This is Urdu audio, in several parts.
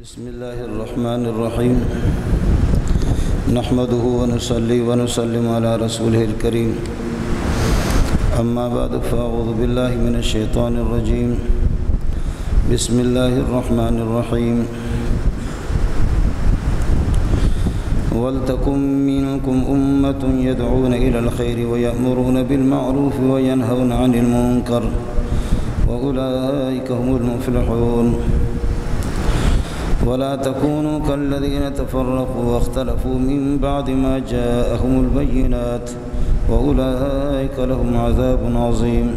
بسم الله الرحمن الرحيم نحمده ونصلي ونسلم على رسوله الكريم أما بعد فأعوذ بالله من الشيطان الرجيم بسم الله الرحمن الرحيم ولتكن منكم أمة يدعون إلى الخير ويأمرون بالمعروف وينهون عن المنكر وأولئك هم المفلحون ولا تكونوا كالذين تفرقوا واختلفوا من بعد ما جاءهم البينات وأولئك لهم عذاب عظيم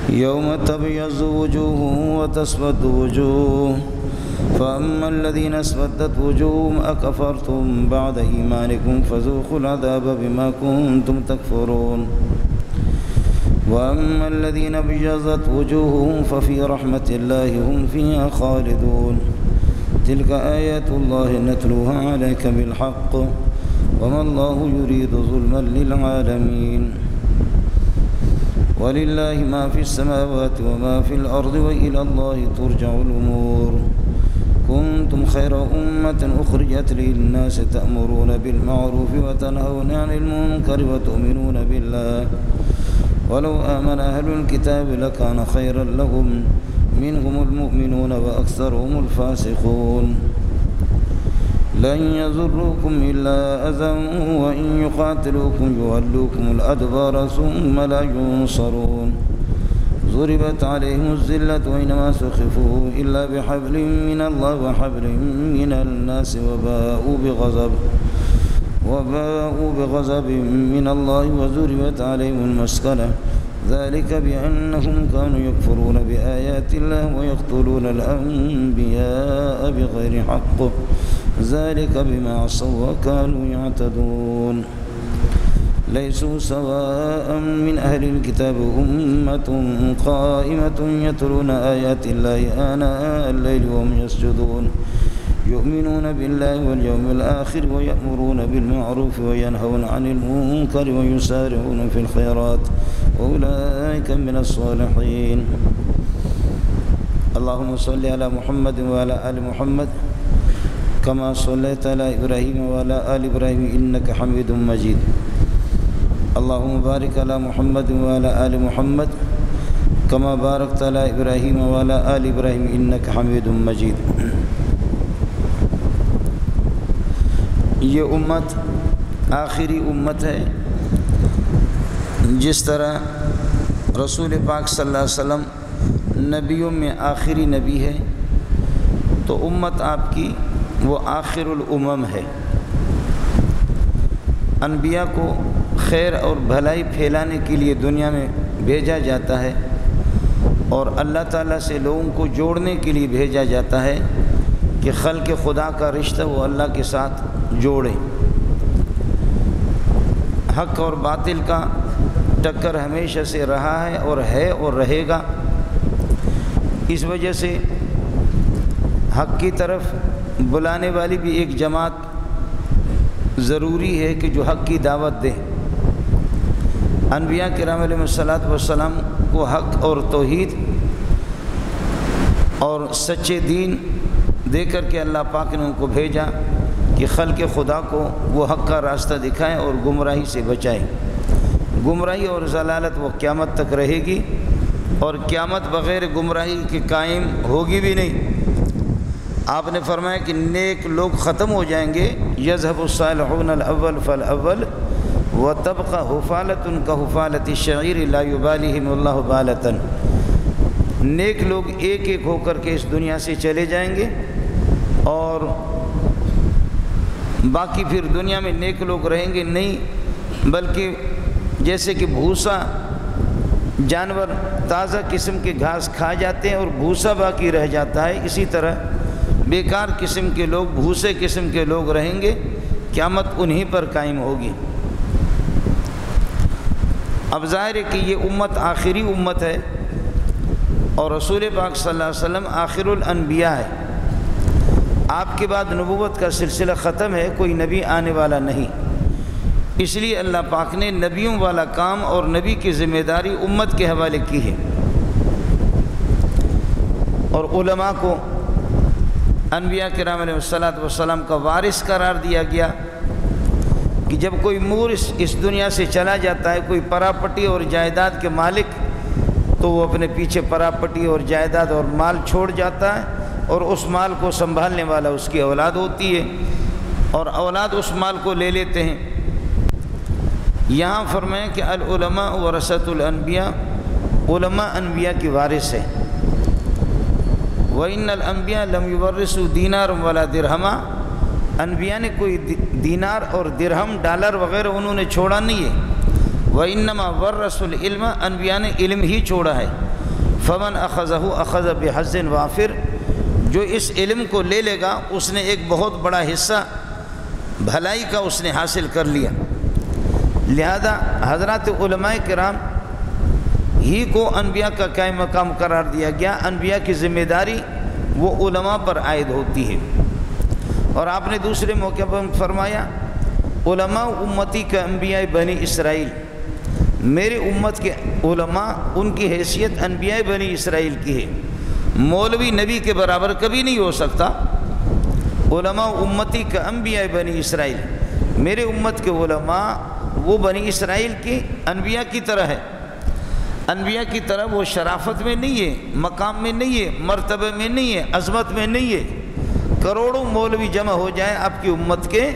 يوم تبيض وجوه وتسود وجوه فأما الذين اسودت وجوههم أكفرتم بعد إيمانكم فذوقوا العذاب بما كنتم تكفرون وأما الذين ابيضت وجوههم ففي رحمة الله هم فيها خالدون تلك آيات الله نتلوها عليك بالحق وما الله يريد ظلما للعالمين ولله ما في السماوات وما في الأرض وإلى الله ترجع الأمور كنتم خير أمة أخرجت للناس تأمرون بالمعروف وتنهون عن المنكر وتؤمنون بالله ولو آمن أهل الكتاب لكان خيرا لهم منهم المؤمنون وأكثرهم الفاسقون لن يضروكم إلا أذى وإن يقاتلوكم يولوكم الأدبار ثم لا ينصرون ضربت عليهم الذلة وإنما سخفوا إلا بحبل من الله وحبل من الناس وباءوا بغضب من الله وضربت عليهم المسكنة ذلك بأنهم كانوا يكفرون بآيات الله ويقتلون الأنبياء بغير حق ذلك بما عصوا وكانوا يعتدون ليسوا سواء من أهل الكتاب أمة قائمة يتلون آيات الله آناء الليل وهم يسجدون يؤمنون بالله واليوم الآخر ويأمرون بالمعروف وينهون عن المنكر ويسارعون في الخيرات وأولئك من الصالحين اللهم صل على محمد وعلى آل محمد كما صليت على إبراهيم وعلى آل إبراهيم إنك حميد مجيد اللهم بارك على محمد وعلى آل محمد كما باركت على إبراهيم وعلى آل إبراهيم إنك حميد مجيد یہ امت آخری امت ہے. جس طرح رسول پاک صلی اللہ علیہ وسلم نبیوں میں آخری نبی ہے تو امت آپ کی وہ آخر الامم ہے. انبیاء کو خیر اور بھلائی پھیلانے کے لیے دنیا میں بھیجا جاتا ہے اور اللہ تعالیٰ سے لوگوں کو جوڑنے کے لیے بھیجا جاتا ہے کہ خلق خدا کا رشتہ وہ اللہ کے ساتھ جوڑیں. حق اور باطل کا ٹکر ہمیشہ سے رہا ہے اور رہے گا. اس وجہ سے حق کی طرف بلانے والی بھی ایک جماعت ضروری ہے کہ جو حق کی دعوت دے. انبیاء کرام علیہ السلام کو حق اور توحید اور سچے دین دے کر کے اللہ پاک نے ان کو بھیجا کہ خلق خدا کو وہ حق کا راستہ دکھائیں اور گمراہی سے بچائیں. گمراہی اور ضلالت وہ قیامت تک رہے گی اور قیامت بغیر گمراہی کے قائم ہوگی بھی نہیں. آپ نے فرمایا کہ نیک لوگ ختم ہو جائیں گے. یذهب الصالحون الاول فالاول وتبقى حفالة كحفالة الشعير لا يباليهم الله بالة. نیک لوگ ایک ایک ہو کر کے اس دنیا سے چلے جائیں گے اور باقی پھر دنیا میں نیک لوگ رہیں گے نہیں، بلکہ جیسے کہ بھوسا جانور تازہ قسم کے گھاس کھا جاتے ہیں اور بھوسا باقی رہ جاتا ہے، اسی طرح بیکار قسم کے لوگ بھوسے قسم کے لوگ رہیں گے. قیامت انہی پر قائم ہوگی. اب ظاہر ہے کہ یہ امت آخری امت ہے اور رسول پاک صلی اللہ علیہ وسلم آخر الانبیاء ہے. آپ کے بعد نبوت کا سلسلہ ختم ہے، کوئی نبی آنے والا نہیں. اس لیے اللہ پاک نے نبیوں والا کام اور نبی کی ذمہ داری امت کے حوالے کی ہے. اور علماء کو انبیاء کرام علیہ الصلوۃ والسلام کا وارث قرار دیا گیا کہ جب کوئی مورث اس دنیا سے چلا جاتا ہے، کوئی پراپرٹی اور جائیداد کے مالک، تو وہ اپنے پیچھے پراپرٹی اور جائیداد اور مال چھوڑ جاتا ہے، اور اس مال کو سنبھالنے والا اس کی اولاد ہوتی ہے، اور اولاد اس مال کو لے لیتے ہیں۔ یہاں فرمائیں کہ العلماء ورثۃ الانبیاء، علماء انبیاء کی وارث ہے۔ وَإِنَّ الْأَنْبِيَاءَ لَمْ يُوَرِّثُوا دِينَارًا وَلَا دِرْهَمًا، انبیاء نے کوئی دینار اور درہم ڈالر وغیرہ انہوں نے چھوڑا نہیں ہے۔ وَإِنَّمَا وَرَّثُوا الْعِلْمَ، انبیاء نے علم ہی چھوڑا ہے۔ فَمَنْ أَخَذَهُ أَخَذَ بِحَظٍّ وَافِرٍ، جو اس علم کو لے لے گا اس نے ایک بہت بڑا حصہ بھلائی کا اس نے حاصل کر لیا۔ لہذا حضرات علماء کرام ہی کو انبیاء کا قائم مقام قرار دیا گیا۔ انبیاء کی ذمہ داری وہ علماء پر عائد ہوتی ہے۔ اور آپ نے دوسرے موقع پر فرمایا علماء امتی کا انبیاء بنی اسرائیل، میرے امت کے علماء ان کی حیثیت انبیاء بنی اسرائیل کی ہے۔ مولوی نبی کے برابر کبھی نہیں ہو سکتا۔ علماء امتی کا انبیاء بنی اسرائیل، میرے امت کے علماء وہ بنی اسرائیل کی انبیاء کی طرح ہے۔ انبیاء کی طرح وہ شرافت میں نہیں ہے، مقام میں نہیں ہے، مرتبے میں نہیں ہے، عظمت میں نہیں ہے۔ کروڑوں مولوی جمع ہو جائیں آپ کی امت کے،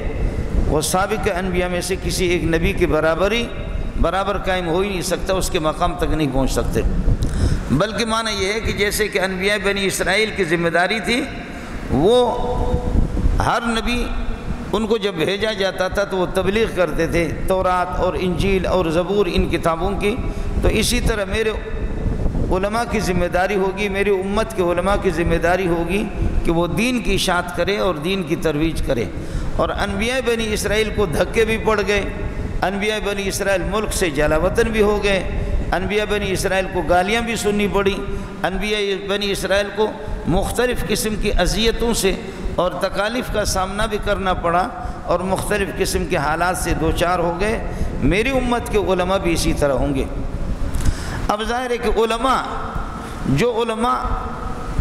وہ سابق انبیاء میں سے کسی ایک نبی کے برابر قائم ہو ہی نہیں سکتا، اس کے مقام تک نہیں پہنچ سکتے۔ بلکہ معنی یہ ہے کہ جیسے کہ انبیاء بنی اسرائیل کی ذمہ داری تھی، وہ ہر نبی ان کو جب بھیجا جاتا تھا تو وہ تبلیغ کرتے تھے تورات اور انجیل اور زبور ان کتابوں کی۔ تو اسی طرح میرے علماء کی ذمہ داری ہوگی، میری امت کے علماء کی ذمہ داری ہوگی کہ وہ دین کی اشاعت کرے اور دین کی ترویج کرے۔ اور انبیاء بنی اسرائیل کو دھکے بھی پڑ گئے، انبیاء بنی اسرائیل ملک سے جلا وطن بھی ہو گئے، انبیاء بنی اسرائیل کو گالیاں بھی سننی پڑی، انبیاء بنی اسرائیل کو مختلف قسم کی اذیتوں سے اور تکالیف کا سامنا بھی کرنا پڑا، اور مختلف قسم کے حالات سے دوچار ہو گئے۔ میری امت کے علماء بھی اسی طرح ہوں گے۔ اب ظاہر ہے کہ جو علماء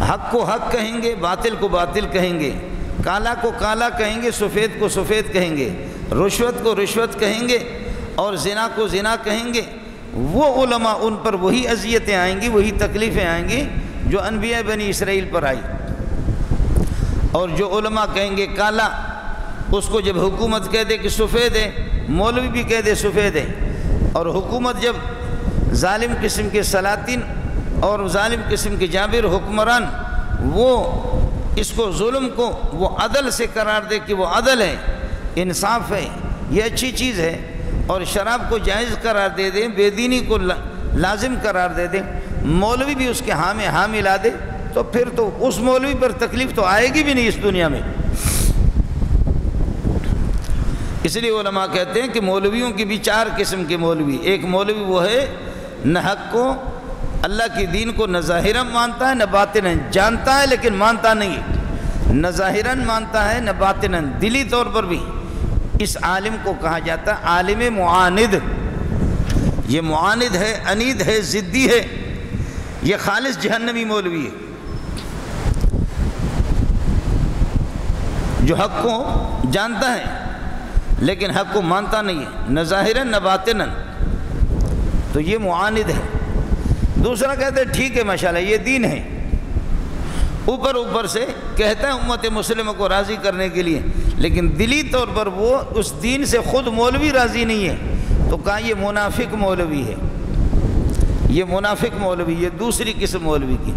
حق کو حق کہیں گے، باطل کو باطل کہیں گے، کالا کو کالا کہیں گے، سفید کو سفید کہیں گے، رشوت کو رشوت کہیں گے، اور زنا کو زنا کہیں گے، وہ علماء ان پر وہی اذیتیں آئیں گی، وہی تکلیفیں آئیں گی جو انبیاء بنی اسرائیل پر آئی۔ اور جو علماء کہیں گے کالا، اس کو جب حکومت کہہ دے کہ سفید ہے، مولوی بھی کہہ دے سفید ہے، اور حکومت جب ظالم قسم کے سلاطین اور ظالم قسم کے جابر حکمران وہ اس کو ظلم کو وہ عدل سے قرار دے کہ وہ عدل ہے، انصاف ہے، یہ اچھی چیز ہے، اور شراب کو جائز قرار دے دیں، بے دینی کو لازم قرار دے دیں، مولوی بھی اس کے ہاں میں ہاں ملا دے، تو پھر تو اس مولوی پر تکلیف تو آئے گی بھی نہیں اس دنیا میں۔ اس لیے علماء کہتے ہیں کہ مولویوں کی بھی چار قسم کے مولوی۔ ایک مولوی وہ ہے نہ حق کو، اللہ کی دین کو نہ ظاہراً مانتا ہے نہ باطناً، جانتا ہے لیکن مانتا نہیں ہے، نہ ظاہراً مانتا ہے نہ باطناً، دلی طور پر بھی۔ اس عالم کو کہا جاتا ہے عالم معاند۔ یہ معاند ہے، عنید ہے، ضدی ہے، یہ خالص جہنمی مولوی ہے، جو حق کو جانتا ہے لیکن حق کو مانتا نہیں ہے، نہ ظاہراً نہ باطناً، تو یہ معاند ہے۔ دوسرا کہتے ہیں ٹھیک ہے ماشاءاللہ یہ دین ہے، اوپر سے کہتا ہے امت مسلمہ کو راضی کرنے کے لیے، لیکن دلی طور پر وہ اس دین سے خود مولوی راضی نہیں ہے، تو کہا یہ منافق مولوی ہے، یہ منافق مولوی، یہ دوسری قسم مولوی کی۔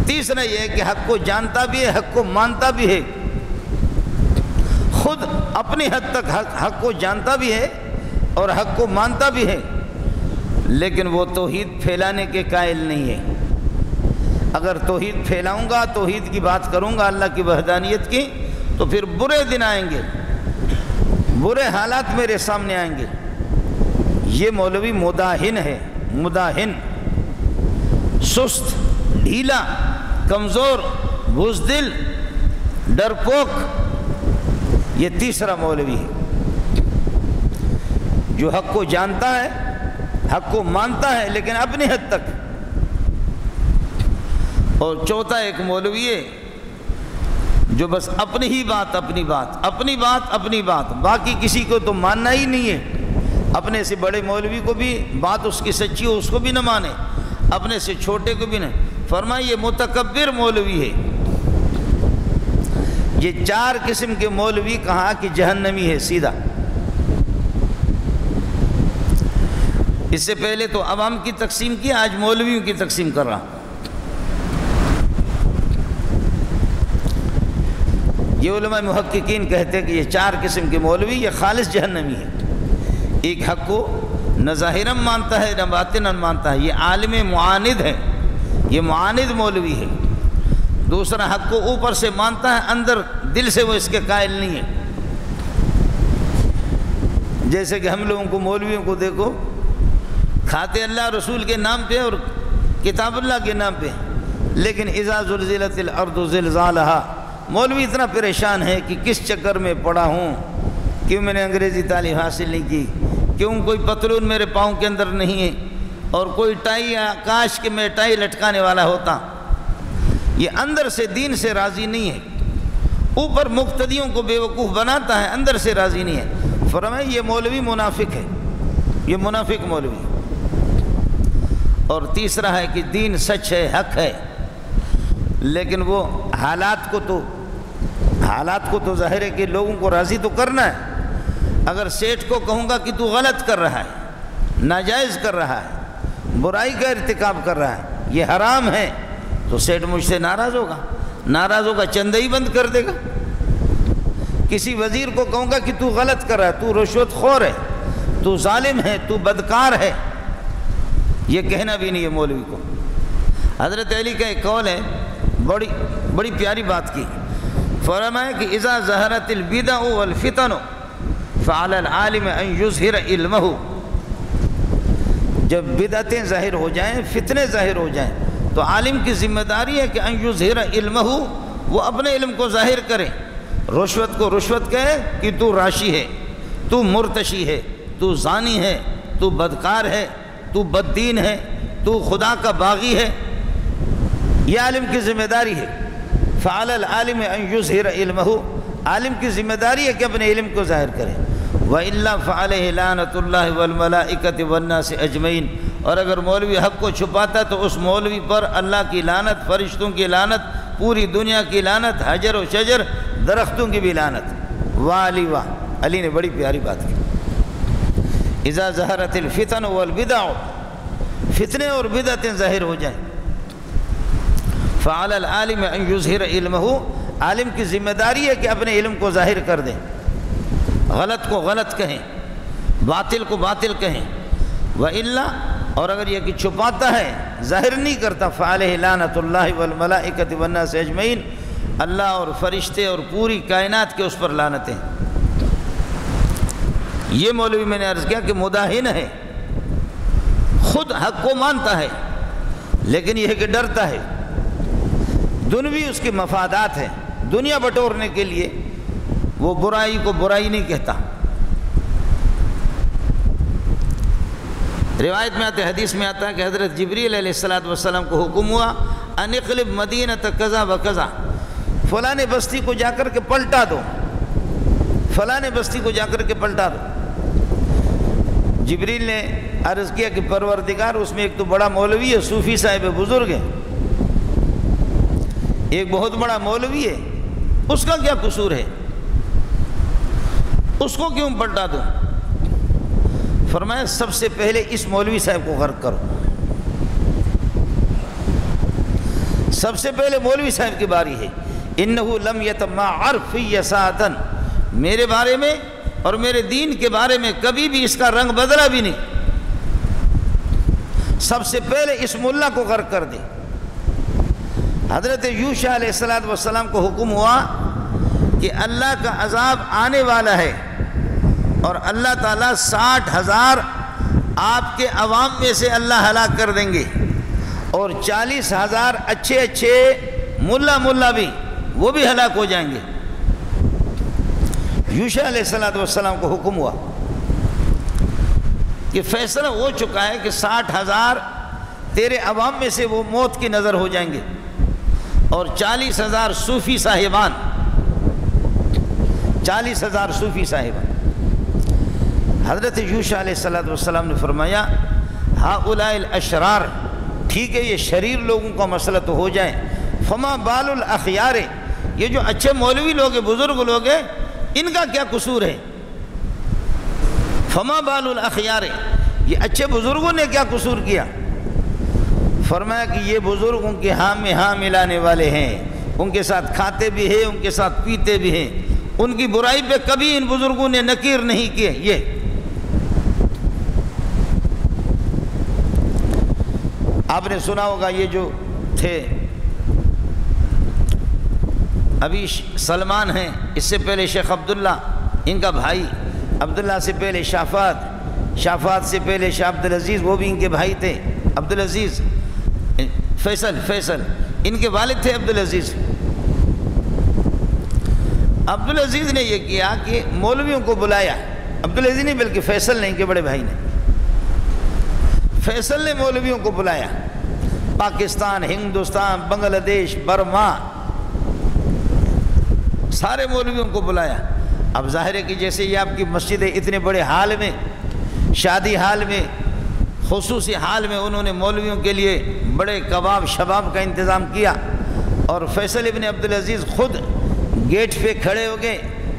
تیسرا یہ ہے کہ حق کو جانتا بھی ہے، حق کو مانتا بھی ہے، خود اپنی حد تک حق کو جانتا بھی ہے اور حق کو مانتا بھی ہے، لیکن وہ توحید پھیلانے کے قائل نہیں ہے۔ اگر توحید پھیلاؤں گا، توحید کی بات کروں گا، اللہ کی وحدانیت کی، تو پھر برے دن آئیں گے، برے حالات میرے سامنے آئیں گے۔ یہ مولوی مداہن ہے، مداہن، سست، ڈھیلا، کمزور، بزدل، ڈرپوک، یہ تیسرا مولوی ہے، جو حق کو جانتا ہے، حق کو مانتا ہے لیکن اپنی حد تک۔ اور چوتھا ایک مولوی ہے جو بس اپنی ہی بات اپنی بات اپنی بات اپنی بات، باقی کسی کو تو ماننا ہی نہیں ہے۔ اپنے سے بڑے مولوی کو بھی بات اس کی سچی ہو اس کو بھی نہ مانے، اپنے سے چھوٹے کو بھی نہیں۔ فرمایا یہ متکبر مولوی ہے۔ یہ 4 قسم کے مولوی کہا کہ جہنمی ہے سیدھا۔ اس سے پہلے تو عوام کی تقسیم کی، آج مولویوں کی تقسیم کر رہا۔ یہ علماء محققین کہتے ہیں کہ یہ 4 قسم کے مولوی یہ خالص جہنمی ہے۔ ایک حق کو نہ ظاہراً مانتا ہے نہ باطناً مانتا ہے، یہ عالم معاند ہے، یہ معاند مولوی ہے۔ دوسرا حق کو اوپر سے مانتا ہے، اندر دل سے وہ اس کے قائل نہیں ہے۔ جیسے کہ ہم لوگوں کو مولویوں کو دیکھو، کھاتے اللہ رسول کے نام پہ اور کتاب اللہ کے نام پہ، لیکن اذا زلزلت الارض زلزالہا، مولوی اتنا پریشان ہے کہ کس چکر میں پڑا ہوں، کیوں میں نے انگریزی تعلیم حاصل نہیں کی، کیوں کوئی پتلون میرے پاؤں کے اندر نہیں ہے، اور کوئی ٹائی، کاش کہ میں ٹائی لٹکانے والا ہوتا۔ یہ اندر سے دین سے راضی نہیں ہے، اوپر مقتدیوں کو بے وقوف بناتا ہے، اندر سے راضی نہیں ہے۔ فرمایا یہ مولوی منافق ہے، یہ منافق مولوی۔ اور تیسرا ہے کہ دین سچ ہے، حق ہے، لیکن وہ حالات کو تو ظاہر ہے کہ لوگوں کو راضی تو کرنا ہے۔ اگر سیٹھ کو کہوں گا کہ تو غلط کر رہا ہے، ناجائز کر رہا ہے، برائی کا ارتکاب کر رہا ہے، یہ حرام ہے، تو سیٹھ مجھ سے ناراض ہوگا، چندہ ہی بند کر دے گا۔ کسی وزیر کو کہوں گا کہ تو غلط کر رہا ہے، تو رشوت خور ہے، تو ظالم ہے، تو بدکار ہے، یہ کہنا بھی نہیں ہے مولوی کو۔ حضرت علی کا ایک قول ہے، بڑی پیاری بات کی۔ فرمایا کہ اذا ظہرت البدع والفتن فعلی العالم ان یظہر علمہ، جب بدعتیں ظاہر ہو جائیں، فتنے ظاہر ہو جائیں، تو عالم کی ذمہ داری ہے کہ ان یظہر علمہ، وہ اپنے علم کو ظاہر کرے۔ رشوت کو رشوت کہے کہ تو راشی ہے، تو مرتشی ہے، تو زانی ہے، تو بدکار ہے، تو بددین ہے، تو خدا کا باغی ہے، یہ عالم کی ذمہ داری ہے۔ فعلی العالم ان یظہر علمہ، عالم کی ذمہ داری ہے کہ اپنے علم کو ظاہر کرے۔ وَإِلَّا فَعَلَيْهِ لَعْنَةُ اللَّهِ وَالْمَلَائِكَةِ وَالنَّاسِ أَجْمَعِينَ، اور اگر مولوی حق کو چھپاتا تو اس مولوی پر اللہ کی لعنت، فرشتوں کی لعنت، پوری دنیا کی لعنت، حجر و شجر، درختوں کی بھی لعنت۔ والی واہ، علی نے بڑی پیاری بات کی۔ اذا ظہرت الفتن والبدع، فتنے اور بدعتیں ظاہر ہو جائیں، فعلی العالم ان یظہر علمہ، عالم کی ذمہ داری ہے کہ اپنے علم کو ظاہر کر دیں، غلط کو غلط کہیں، باطل کو باطل کہیں۔ وَإِلَّا، اور اگر یہ کہ چھپاتا ہے، ظاہر نہیں کرتا، فَعَلَيْهِ لَعْنَةُ اللَّهِ وَالْمَلَائِكَةِ وَالنَّاسِ أَجْمَعِينَ، اللہ اور فرشتے اور پوری کائنات کے اس پر لعنتیں۔ یہ مولوی میں نے عرض کیا کہ مداہن ہے، خود حق کو مانتا ہے، لیکن یہ ہے کہ ڈرتا ہے، دنوی اس کے مفادات ہیں، دنیا بٹورنے کے لیے وہ برائی کو برائی نہیں کہتا۔ روایت میں آتا ہے، حدیث میں آتا ہے کہ حضرت جبریل علیہ السلام کو حکم ہوا ان اقلب مدینۃ کذا و کذا، فلاں بستی کو جا کر کے پلٹا دو، فلاں بستی کو جا کر کے پلٹا دو۔ جبریل نے عرض کیا کہ پروردگار، اس میں ایک تو بڑا مولوی ہے، صوفی صاحب بزرگ ہے، ایک بہت بڑا مولوی ہے، اس کا کیا قصور ہے، اس کو کیوں پلٹا دو؟ فرمایا سب سے پہلے اس مولوی صاحب کو غرق کرو، سب سے پہلے مولوی صاحب کی باری ہے۔ انہ لم یتمعر فی ساعۃ، میرے بارے میں اور میرے دین کے بارے میں کبھی بھی اس کا رنگ بدلا بھی نہیں، سب سے پہلے اس ملا کو غرق کر دے۔ حضرت یوشع علیہ السلام کو حکم ہوا کہ اللہ کا عذاب آنے والا ہے، اور اللہ تعالیٰ 60,000 آپ کے عوام میں سے اللہ ہلاک کر دیں گے، اور 40,000 اچھے ملا بھی وہ بھی ہلاک ہو جائیں گے۔ یوشع علیہ السلام کو حکم ہوا کہ فیصلہ ہو چکا ہے کہ 60,000 تیرے عوام میں سے وہ موت کی نظر ہو جائیں گے، اور 40,000 صوفی صاحبان 40,000 صوفی صاحبان۔ حضرت یوشع علیہ السلام نے فرمایا ہؤلاء الاشرار، ٹھیک ہے یہ شریر لوگوں کا مسئلہ تو ہو جائے، فما بال الاخیار، یہ جو اچھے مولوی لوگ ہیں، بزرگ لوگ ہیں، ان کا کیا قصور ہے؟ فما بال الاخیار، یہ اچھے بزرگوں نے کیا قصور کیا؟ فرمایا کہ یہ بزرگ ان کے ہاں میں ہاں ملانے والے ہیں، ان کے ساتھ کھاتے بھی ہیں، ان کے ساتھ پیتے بھی ہیں، ان کی برائی پہ کبھی ان بزرگوں نے نکیر نہیں کیے۔ یہ آپ نے سنا ہوگا، یہ جو تھے ابھی سلمان ہیں، اس سے پہلے شیخ عبداللہ ان کا بھائی، عبداللہ سے پہلے شافات سے پہلے شاہ عبدالعزیز، وہ بھی ان کے بھائی تھے، عبدالعزیز، فیصل ان کے والد تھے عبدالعزیز۔ عبدالعزیز نے یہ کیا کہ مولویوں کو بلایا، عبدالعزیز نہیں بلکہ فیصل نے، ان کے بڑے بھائی نے، فیصل نے مولویوں کو بلایا، پاکستان، ہندوستان، بنگلہ دیش، برما، سارے مولویوں کو بلایا۔ اب ظاہر ہے کہ جیسے یہ آپ کی مسجد ہے، اتنے بڑے حال میں، شادی حال میں، خصوصی حال میں انہوں نے مولویوں کے لیے بڑے کباب شباب کا انتظام کیا، اور فیصل ابن عبدالعزیز خود گیٹ پہ کھڑے ہو گئے،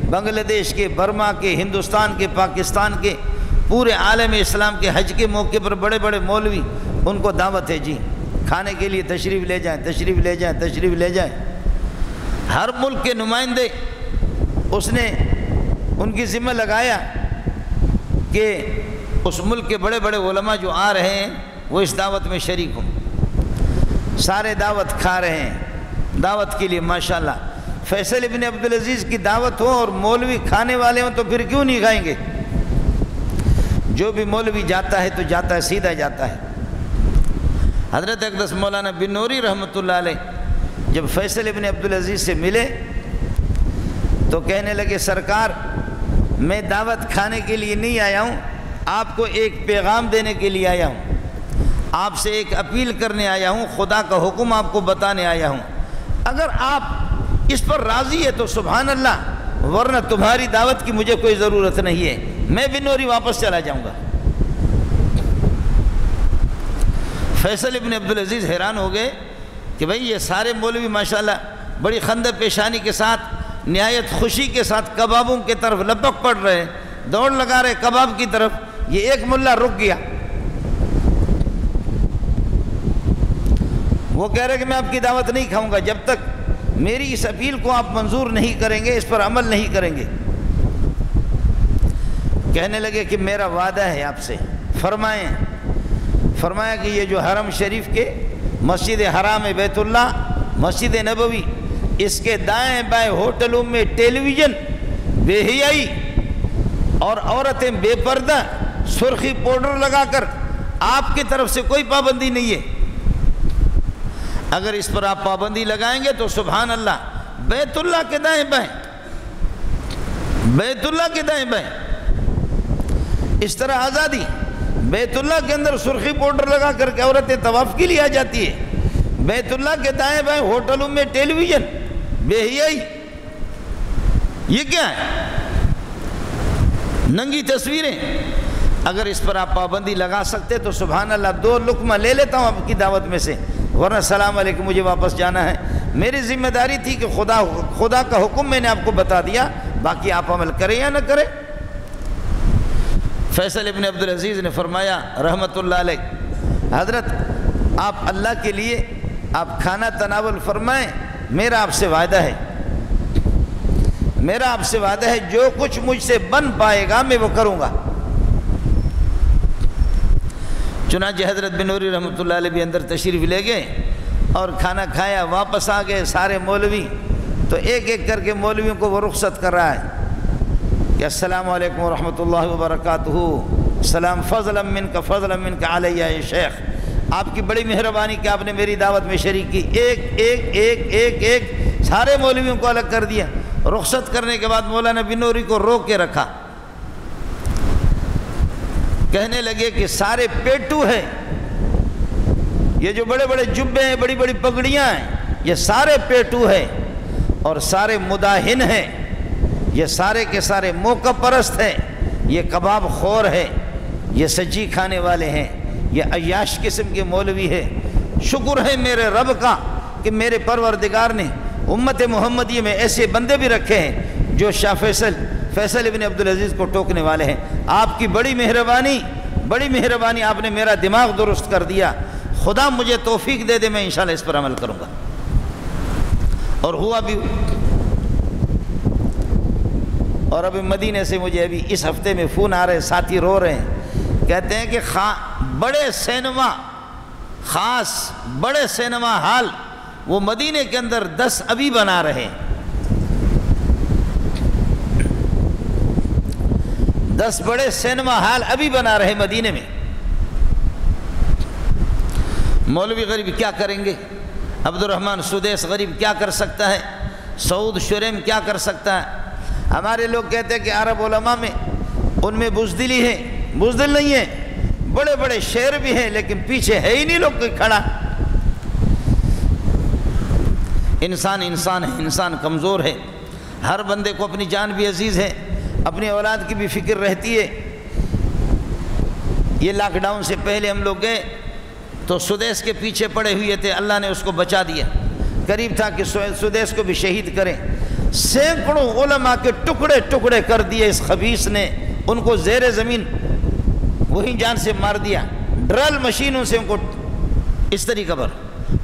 بنگلہ دیش کے، برما کے، ہندوستان کے، پاکستان کے، پورے عالم اسلام کے حج کے موقع پر بڑے بڑے مولوی، ان کو دعوت ہے جی کھانے کے لیے، تشریف لے جائیں، تشریف لے جائیں، تشریف لے جائیں۔ ہر ملک کے نمائندے اس نے ان کی ذمہ لگایا کہ اس ملک کے بڑے بڑے علماء جو آ رہے ہیں وہ اس دعوت میں شریک ہوں۔ سارے دعوت کھا رہے ہیں، دعوت کے لیے ماشاءاللہ فیصل ابن عبدالعزیز کی دعوت ہو اور مولوی کھانے والے ہوں تو پھر کیوں نہیں کھائیں گے؟ جو بھی مولوی جاتا ہے تو جاتا ہے، سیدھا جاتا ہے۔ حضرت اقدس مولانا بنوری رحمۃ اللہ علیہ جب فیصل ابن عبدالعزیز سے ملے تو کہنے لگے سرکار میں دعوت کھانے کے لیے نہیں آیا ہوں، آپ کو ایک پیغام دینے کے لیے آیا ہوں، آپ سے ایک اپیل کرنے آیا ہوں، خدا کا حکم آپ کو بتانے آیا ہوں، اگر آپ اس پر راضی ہے تو سبحان اللہ، ورنہ تمہاری دعوت کی مجھے کوئی ضرورت نہیں ہے، میں بنوری واپس چلا جاؤں گا۔ فیصل ابن عبدالعزیز حیران ہو گئے کہ بھئی یہ سارے مولوی ماشاءاللہ بڑی خندہ پیشانی کے ساتھ، نہایت خوشی کے ساتھ کبابوں کی طرف لپک پڑ رہے، دوڑ لگا رہے کباب کی طرف، یہ ایک ملا رک گیا، وہ کہہ رہے کہ میں آپ کی دعوت نہیں کھاؤں گا جب تک میری اس اپیل کو آپ منظور نہیں کریں گے، اس پر عمل نہیں کریں گے۔ کہنے لگے کہ میرا وعدہ ہے آپ سے، فرمائیں۔ فرمایا کہ یہ جو حرم شریف کے مسجد حرام بیت اللہ، مسجد نبوی، اس کے دائیں بائیں ہوٹلوں میں ٹیلی ویژن بے حیائی اور عورتیں بے پردہ سرخی پاؤڈر لگا کر، آپ کی طرف سے کوئی پابندی نہیں ہے، اگر اس پر آپ پابندی لگائیں گے تو سبحان اللہ بیت اللہ کے دائیں بائیں، بیت اللہ کے دائیں بائیں اس طرح آزادی، بیت اللہ کے اندر سرخی پاؤڈر لگا کر کے عورتیں طواف کے لیے آ جاتی ہے، بیت اللہ کے دائیں بائیں ہوٹلوں میں ٹیلی ویژن بے حیائی، یہ کیا ہے؟ ننگی تصویریں، اگر اس پر آپ پابندی لگا سکتے تو سبحان اللہ 2 لقمہ لے لیتا ہوں آپ کی دعوت میں سے، ورنہ السلام علیکم مجھے واپس جانا ہے، میری ذمہ داری تھی کہ خدا کا حکم میں نے آپ کو بتا دیا، باقی آپ عمل کریں یا نہ کریں۔ فیصل ابن عبدالعزیز نے فرمایا رحمت اللہ علیہ، حضرت آپ اللہ کے لیے آپ کھانا تناول فرمائیں، میرا آپ سے وعدہ ہے، میرا آپ سے وعدہ ہے جو کچھ مجھ سے بن پائے گا میں وہ کروں گا۔ چنانچہ حضرت بنوری رحمۃ اللہ علیہ بھی اندر تشریف لے گئے اور کھانا کھایا، واپس آ گئے سارے مولوی، تو ایک ایک کر کے مولویوں کو وہ رخصت کر رہا ہے کہ السلام علیکم ورحمۃ اللہ وبرکاتہ، سلام فضلا منک علیہ یا شیخ، آپ کی بڑی مہربانی کہ آپ نے میری دعوت میں شریک کی۔ ایک ایک ایک ایک ایک سارے مولویوں کو الگ کر دیا۔ رخصت کرنے کے بعد مولانا بنوری کو روک کے رکھا، کہنے لگے کہ سارے پیٹو ہیں، یہ جو بڑے بڑے جبے ہیں، بڑی بڑی پگڑیاں ہیں، یہ سارے پیٹو ہیں اور سارے مداہن ہیں، یہ سارے کے سارے موقع پرست ہیں، یہ کباب خور ہے، یہ سجی کھانے والے ہیں، یہ عیاش قسم کے مولوی ہے۔ شکر ہے میرے رب کا کہ میرے پروردگار نے امت محمدیہ میں ایسے بندے بھی رکھے ہیں جو شاہ فیصل ابن عبدالعزیز کو ٹوکنے والے ہیں۔ آپ کی بڑی مہربانی، آپ نے میرا دماغ درست کر دیا۔ خدا مجھے توفیق دے دے، میں انشاءاللہ اس پر عمل کروں گا۔ اور ہوا بھی، اور ابھی مدینے سے مجھے ابھی اس ہفتے میں فون آ رہے، ساتھی رو رہے ہیں، کہتے ہیں کہ بڑے سینما ہال وہ مدینے کے اندر 10 ابھی بنا رہے ہیں، 10 بڑے سینما ہال ابھی بنا رہے مدینے میں۔ مولوی غریب کیا کریں گے؟ عبد الرحمن سدیس غریب کیا کر سکتا ہے؟ سعود شریم کیا کر سکتا ہے؟ ہمارے لوگ کہتے ہیں کہ عرب علماء میں ان میں بزدلی ہے، بزدل نہیں ہے، بڑے بڑے شعر بھی ہیں لیکن پیچھے ہے ہی نہیں لوگ کوئی کھڑا۔ انسان ہے، انسان کمزور ہے، ہر بندے کو اپنی جان بھی عزیز ہے، اپنی اولاد کی بھی فکر رہتی ہے۔ یہ لاک ڈاؤن سے پہلے ہم لوگ گئے تو سدیس کے پیچھے پڑے ہوئے تھے، اللہ نے اس کو بچا دیا، قریب تھا کہ سدیس کو بھی شہید کریں۔ سینکڑوں علماء کے ٹکڑے کر دیے اس خبیث نے، ان کو زیر زمین وہیں جان سے مار دیا، ڈرل مشینوں سے ان کو اس طریقہ پر۔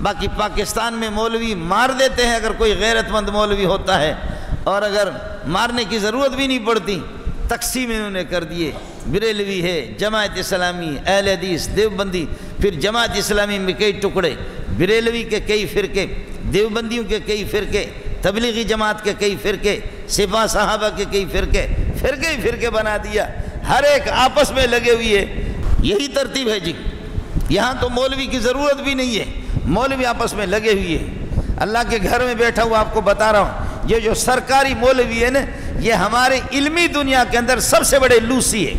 باقی پاکستان میں مولوی مار دیتے ہیں اگر کوئی غیرت مند مولوی ہوتا ہے، اور اگر مارنے کی ضرورت بھی نہیں پڑتی، تقسیم انہوں نے کر دیے۔ بریلوی ہے، جماعت اسلامی، اہل حدیث، دیوبندی، پھر جماعت اسلامی میں کئی ٹکڑے، بریلوی کے کئی فرقے، دیوبندیوں کے کئی فرقے، تبلیغی جماعت کے کئی فرقے، سپاہ صحابہ کے کئی فرقے بنا دیا، ہر ایک آپس میں لگے ہوئے۔ یہی ترتیب ہے جی، یہاں تو مولوی کی ضرورت بھی نہیں ہے، مولوی آپس میں لگے ہوئے ہیں۔ اللہ کے گھر میں بیٹھا ہوا آپ کو بتا رہا ہوں، یہ جو سرکاری مولوی ہے نا، یہ ہمارے علمی دنیا کے اندر سب سے بڑے لوسی ہے۔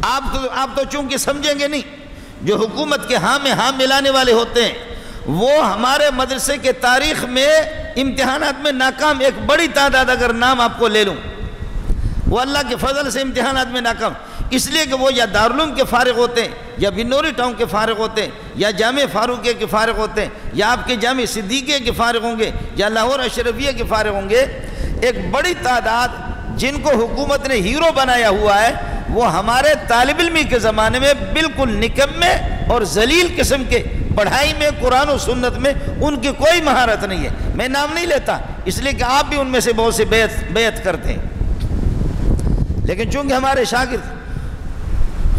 آپ تو چونکہ سمجھیں گے نہیں، جو حکومت کے ہاں میں ہاں ملانے والے ہوتے ہیں، وہ ہمارے مدرسے کے تاریخ میں امتحانات میں ناکام ایک بڑی تعداد اگر نام آپ کو لے لوں، وہ اللہ کے فضل سے امتحانات میں ناکام، اس لیے کہ وہ یا دارالعلوم کے فارغ ہوتے ہیں، یا بنوری ٹاؤن کے فارغ ہوتے ہیں، یا جامع فاروقیہ کے فارغ ہوتے ہیں، یا آپ کے جامع صدیقیہ کے فارغ ہوں گے، یا لاہور اشرفیہ کے فارغ ہوں گے۔ ایک بڑی تعداد جن کو حکومت نے ہیرو بنایا ہوا ہے، وہ ہمارے طالب علمی کے زمانے میں بالکل نکمے اور ذلیل قسم کے، پڑھائی میں، قرآن و سنت میں ان کی کوئی مہارت نہیں ہے۔ میں نام نہیں لیتا اس لیے کہ آپ بھی ان میں سے بہت سے بیعت کرتے ہیں، لیکن چونکہ ہمارے شاگرد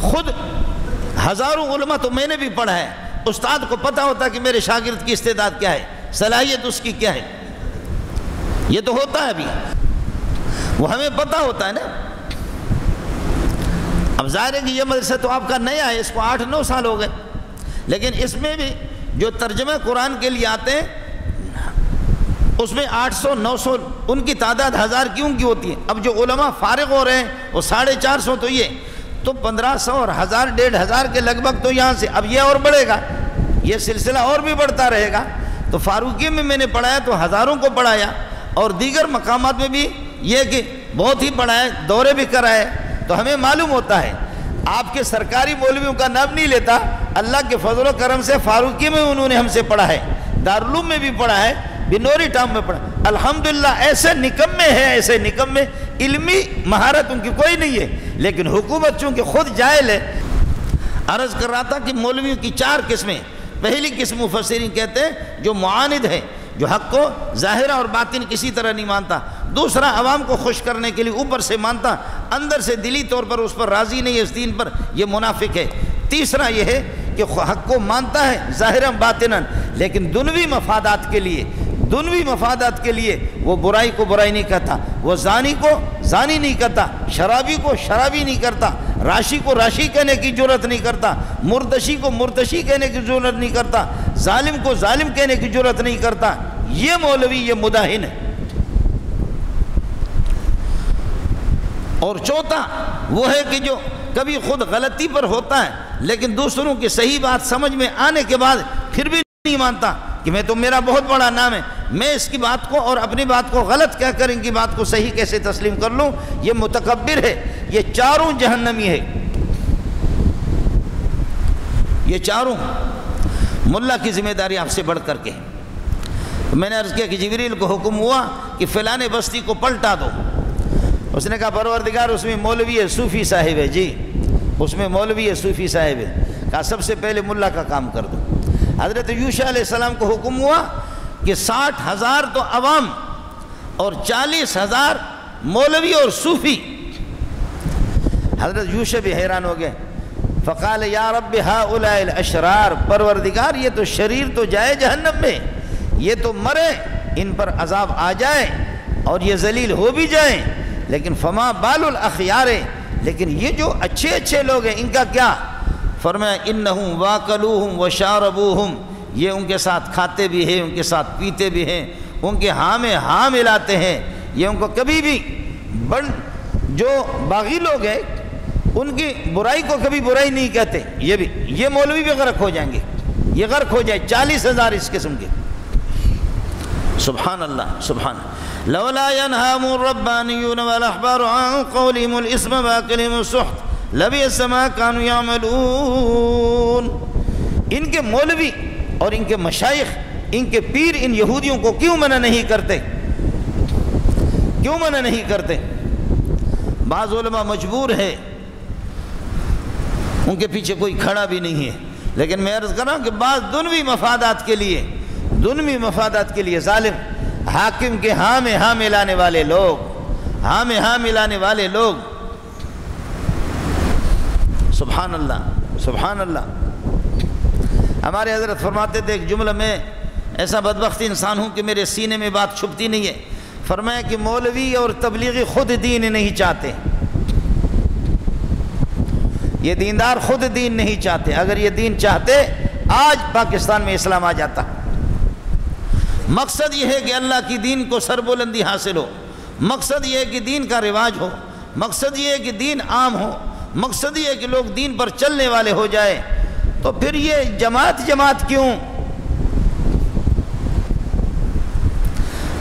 خود ہزاروں علماء تو میں نے بھی پڑھا ہے، استاد کو پتہ ہوتا کہ میرے شاگرد کی استعداد کیا ہے، صلاحیت اس کی کیا ہے، یہ تو ہوتا ہے ابھی، وہ ہمیں پتہ ہوتا ہے نا۔ اب ظاہر ہے کہ یہ مدرسہ تو آپ کا نیا ہے، اس کو 8-9 سال ہو گئے، لیکن اس میں بھی جو ترجمہ قرآن کے لیے آتے ہیں اس میں 800-900 ان کی تعداد 1000 کیوں کی ہوتی ہے۔ اب جو علماء فارغ ہو رہے ہیں وہ 450 تو یہ تو 1500 اور 1000-1500 کے لگ بھگ تو یہاں سے اب یہ اور بڑھے گا، یہ سلسلہ اور بھی بڑھتا رہے گا۔ تو فاروقی میں نے پڑھایا تو ہزاروں کو پڑھایا، اور دیگر مقامات میں بھی یہ کہ بہت ہی پڑھائے، دورے بھی کرائے، تو ہمیں معلوم ہوتا ہے۔ آپ کے سرکاری مولویوں کا نام نہیں لیتا، اللہ کے فضل و کرم سے فاروقی میں انہوں نے ہم سے پڑھا ہے، دارالعلوم میں بھی پڑھا ہے، بنوری ٹاؤن میں پڑھا، الحمدللہ۔ ایسے نکمے ہیں، ایسے نکمے، علمی مہارت ان کی کوئی نہیں ہے، لیکن حکومت چونکہ خود جاہل ہے۔ عرض کر رہا تھا کہ مولویوں کی 4 قسمیں۔ پہلی قسم مفسرین کہتے ہیں جو معاند ہے، جو حق کو ظاہرہ اور باطن کسی طرح نہیں مانتا۔ دوسرا، عوام کو خوش کرنے کے لیے اوپر سے مانتا، اندر سے دلی طور پر اس پر راضی نہیں ہے، اس دین پر، یہ منافق ہے۔ تیسرا یہ ہے کہ حق کو مانتا ہے ظاہراً باطناً، لیکن دنوی مفادات کے لیے وہ برائی کو برائی نہیں کرتا، وہ زانی کو زانی نہیں کرتا، شرابی کو شرابی نہیں کرتا، راشی کو راشی کہنے کی جرت نہیں کرتا، مرتشی کو مرتشی کہنے کی جرت نہیں کرتا، ظالم کو ظالم کہنے کی جرت نہیں کرتا۔ یہ مولوی یہ مداہن ہے۔ اور چوتھا وہ ہے کہ جو کبھی خود غلطی پر ہوتا ہے لیکن دوسروں کی صحیح بات سمجھ میں آنے کے بعد پھر بھی نہیں مانتا، کہ میں تو میرا بہت بڑا نام ہے، میں اس کی بات کو اور اپنی بات کو غلط کہہ کر ان کی بات کو صحیح کیسے تسلیم کر لوں؟ یہ متکبر ہے، یہ چاروں جہنمی ہے، یہ چاروں۔ ملا کی ذمہ داری آپ سے بڑھ کر کے، میں نے عرض کیا کہ جبریل کو حکم ہوا کہ فلانے بستی کو پلٹا دو۔ اس نے کہا پروردگار اس میں مولوی ہے، صوفی صاحب ہے، جی اس میں مولوی ہے، صوفی صاحب ہے۔ کہا سب سے پہلے ملا کا کام کر دو۔ حضرت یوشع علیہ السلام کو حکم ہوا کہ 60,000 تو عوام اور 40,000 مولوی اور صوفی۔ حضرت یوشع بھی حیران ہو گئے، فقال یا رب ہؤلاء الاشرار، پروردگار یہ تو شریر تو جائے جہنم میں، یہ تو مرے، ان پر عذاب آ جائے اور یہ ذلیل ہو بھی جائیں، لیکن فما بال الاخیار، لیکن یہ جو اچھے اچھے لوگ ہیں ان کا کیا؟ فرمایا انہم واکلوہم وشاربوہم، یہ ان کے ساتھ کھاتے بھی ہیں، ان کے ساتھ پیتے بھی ہیں، ان کے ہاں میں ہاں ملاتے ہیں، یہ ان کو کبھی بھی جو باغی لوگ ہیں ان کی برائی کو کبھی برائی نہیں کہتے، یہ مولوی بھی غرق ہو جائیں گے، یہ غرق ہو جائے، 40,000 اس قسم کے۔ سبحان اللہ سبحان اللہ۔ لولا ينهاهم الربانيون والاحبار عن قولهم الاسم واكلهم السحت لبئس ما كانوا يعملون۔ ان کے مولوی اور ان کے مشائخ، ان کے پیر ان یہودیوں کو کیوں منع نہیں کرتے؟ کیوں منع نہیں کرتے؟ بعض علماء مجبور ہے، ان کے پیچھے کوئی کھڑا بھی نہیں ہے، لیکن میں عرض کر رہا ہوں کہ بعض دنوی مفادات کے لیے ظالم حاکم کے ہاں میں ہاں ملانے والے لوگ، سبحان اللہ سبحان اللہ۔ ہمارے حضرت فرماتے تھے ایک جملہ میں ایسا بدبخت انسان ہوں کہ میرے سینے میں بات چھپتی نہیں ہے، فرمایا کہ مولوی اور تبلیغی خود دین نہیں چاہتے، یہ دیندار خود دین نہیں چاہتے، اگر یہ دین چاہتے آج پاکستان میں اسلام آ جاتا۔ مقصد یہ ہے کہ اللہ کی دین کو سربلندی حاصل ہو، مقصد یہ ہے کہ دین کا رواج ہو، مقصد یہ ہے کہ دین عام ہو، مقصد یہ ہے کہ لوگ دین پر چلنے والے ہو جائے، تو پھر یہ جماعت کیوں؟